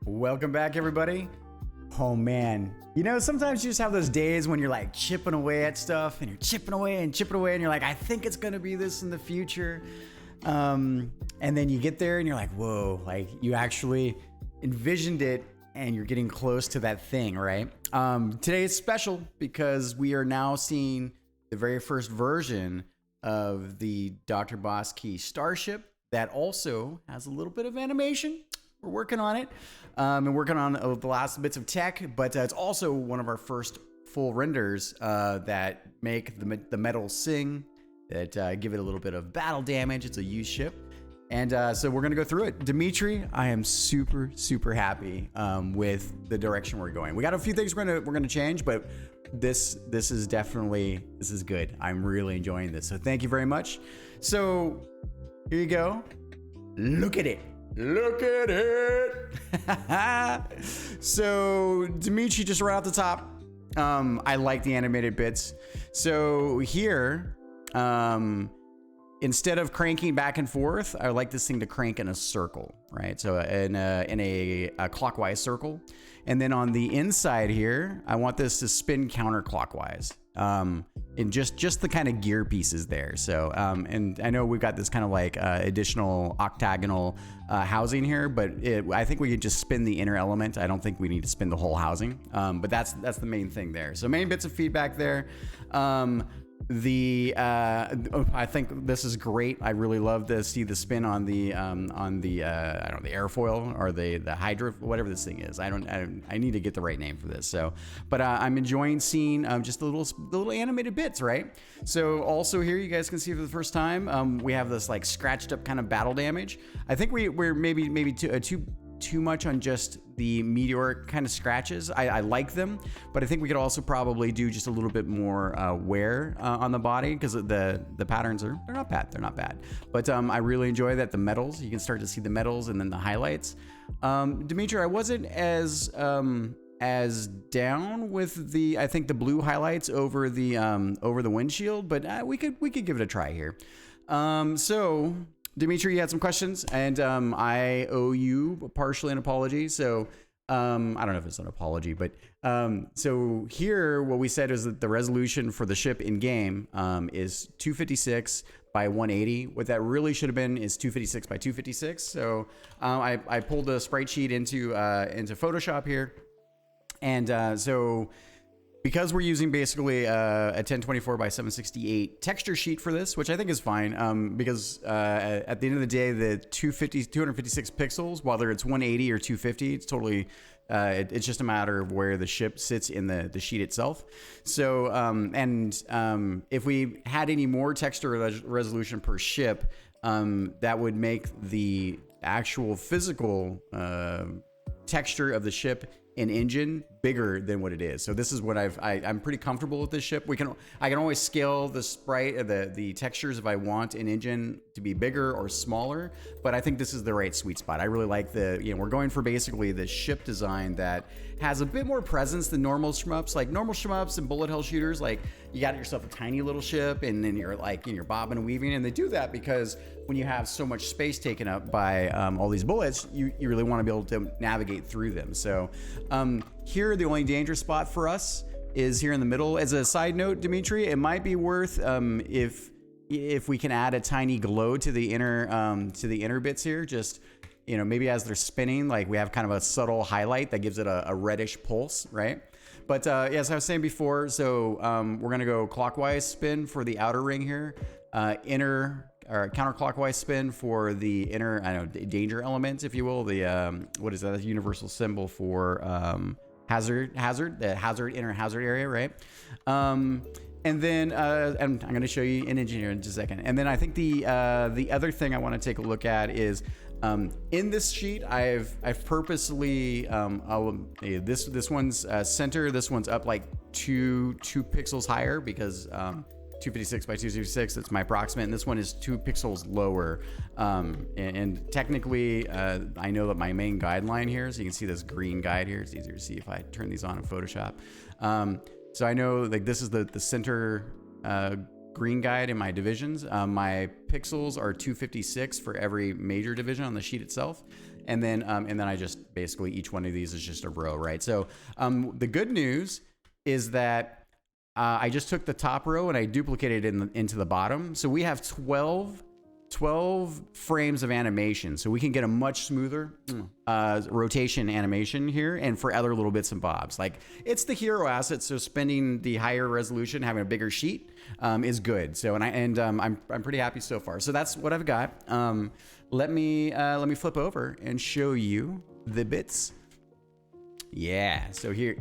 Welcome back, everybody. Oh man, sometimes you just have those days when you're like chipping away at stuff and you're chipping away and chipping away and you're like, I think it's gonna be this in the future. And then you get there and you're like, whoa, like you actually envisioned it and you're getting close to that thing, right? Today is special because we are now seeing the very first version of the Dr. DBK Starship that also has a little bit of animation. We're working on it and working on the last bits of tech, but it's also one of our first full renders that make the metals sing, that give it a little bit of battle damage. It's a used ship. And so we're going to go through it. Dimitri, I am super, super happy with the direction we're going. We got a few things we're going to change, but this is good. I'm really enjoying this. So thank you very much. So here you go. Look at it. Look at it. So Dimitri, just right off the top, I like the animated bits. So here, instead of cranking back and forth, I like this thing to crank in a circle, right? So in a clockwise circle. And then on the inside here, I want this to spin counterclockwise. And just the kind of gear pieces there. So, and I know we've got this kind of like additional octagonal housing here, but I think we could just spin the inner element. I don't think we need to spin the whole housing, but that's the main thing there. So main bits of feedback there. I think this is great. I really love to see the spin on the I don't know, the airfoil or the hydro, whatever this thing is. I need to get the right name for this. So, but I'm enjoying seeing just the little animated bits, right? So also here you guys can see for the first time we have this like scratched up kind of battle damage. I think we're maybe too much on just the meteoric kind of scratches. I like them, but I think we could also probably do just a little bit more wear on the body, because the patterns they're not bad. But I really enjoy that the metals, you can start to see the metals and then the highlights. Dimitri, I wasn't as down with the blue highlights over the windshield, but we could give it a try here. So Dimitri, you had some questions, and I owe you partially an apology. So I don't know if it's an apology, but so here what we said is that the resolution for the ship in game is 256 by 180. What that really should have been is 256 by 256. So I pulled a sprite sheet into Photoshop here, and so because we're using basically a 1024 by 768 texture sheet for this, which I think is fine, because at the end of the day, the 256 pixels, whether it's 180 or 250, it's totally, it's just a matter of where the ship sits in the sheet itself. So, if we had any more texture resolution per ship, that would make the actual physical texture of the ship and engine bigger than what it is. So this is what I'm pretty comfortable with this ship. I can always scale the sprite, the textures if I want an engine to be bigger or smaller, but I think this is the right sweet spot. I really like we're going for basically the ship design that has a bit more presence than normal shmups. Like normal shmups and bullet hell shooters, like you got yourself a tiny little ship and then you're like, you're bobbing and weaving, and they do that because when you have so much space taken up by all these bullets, you really want to be able to navigate through them. So here, the only dangerous spot for us is here in the middle. As a side note, Dimitri, it might be worth if we can add a tiny glow to the inner bits here. Just maybe as they're spinning, like we have kind of a subtle highlight that gives it a reddish pulse, right? But as I was saying before, so we're gonna go clockwise spin for the outer ring here, inner or counterclockwise spin for the inner, danger elements, if you will. The what is that? A universal symbol for hazard, the inner hazard area, right? And then I'm going to show you an engineer in just a second. And then I think the other thing I want to take a look at is in this sheet, I've purposely this one's center, this one's up like two pixels higher because 256 by 256, that's my approximate, and this one is 2 pixels lower. And technically, I know that my main guideline here, so you can see this green guide here, it's easier to see if I turn these on in Photoshop. So I know like this is the center green guide in my divisions. My pixels are 256 for every major division on the sheet itself. and then I just basically each one of these is just a row, right? So the good news is that I just took the top row and I duplicated it into the bottom. So we have 12 frames of animation, so we can get a much smoother rotation animation here, and for other little bits and bobs. Like, it's the hero asset, so spending the higher resolution, having a bigger sheet is good. So I'm pretty happy so far. So that's what I've got. Let me flip over and show you the bits. Yeah, so here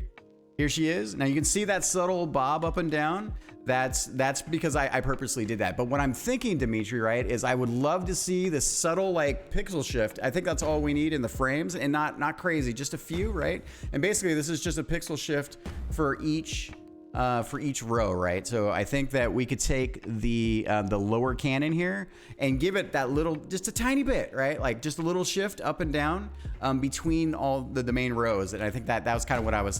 she is. Now you can see that subtle bob up and down. That's because I purposely did that. But what I'm thinking, Dimitri, right, is I would love to see this subtle like pixel shift. I think that's all we need in the frames, and not crazy, just a few, right? And basically this is just a pixel shift for each row, right? So I think that we could take the lower cannon here and give it that little, just a tiny bit, right? Like just a little shift up and down between all the main rows. And I think that was kind of what I was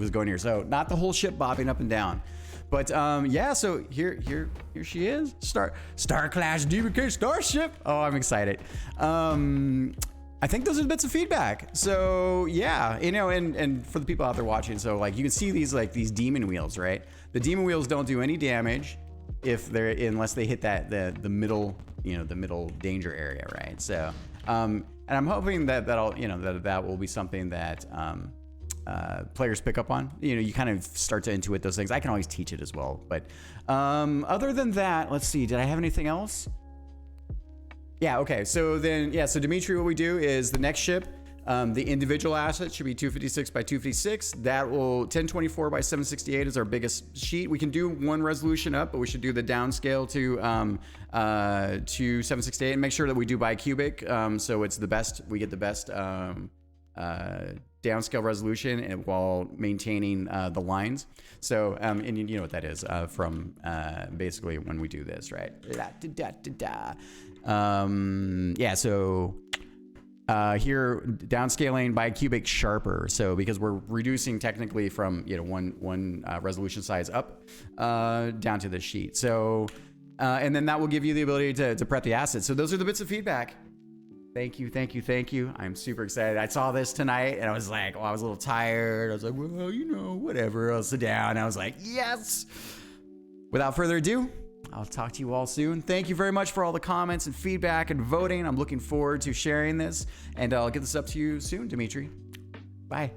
going here. So not the whole ship bobbing up and down. But yeah, so here she is, Star Clash DBK Starship. Oh, I'm excited. I think those are the bits of feedback. So yeah, you know, and for the people out there watching, so like you can see these demon wheels, right? The demon wheels don't do any damage unless they hit the middle, you know, the middle danger area, right? So and I'm hoping that that will be something that players pick up on. You know, you kind of start to intuit those things. I can always teach it as well. But other than that, let's see, did I have anything else? Yeah, okay. So then, yeah, so Dimitri, what we do is the next ship, the individual asset should be 256 by 256. That will 1024 by 768 is our biggest sheet. We can do one resolution up, but we should do the downscale to 768 and make sure that we do bicubic. So it's the best, we get the best downscale resolution and while maintaining the lines. So and you know what that is from basically when we do this, right? Yeah, so here downscaling by cubic sharper. So because we're reducing technically from, you know, one resolution size up down to the sheet. So and then that will give you the ability to prep the assets. So those are the bits of feedback. Thank you. I'm super excited. I saw this tonight and I was like, oh, I was a little tired. I was like, well, you know, whatever. I'll sit down. And I was like, yes. Without further ado, I'll talk to you all soon. Thank you very much for all the comments and feedback and voting. I'm looking forward to sharing this, and I'll get this up to you soon, Dimitri. Bye.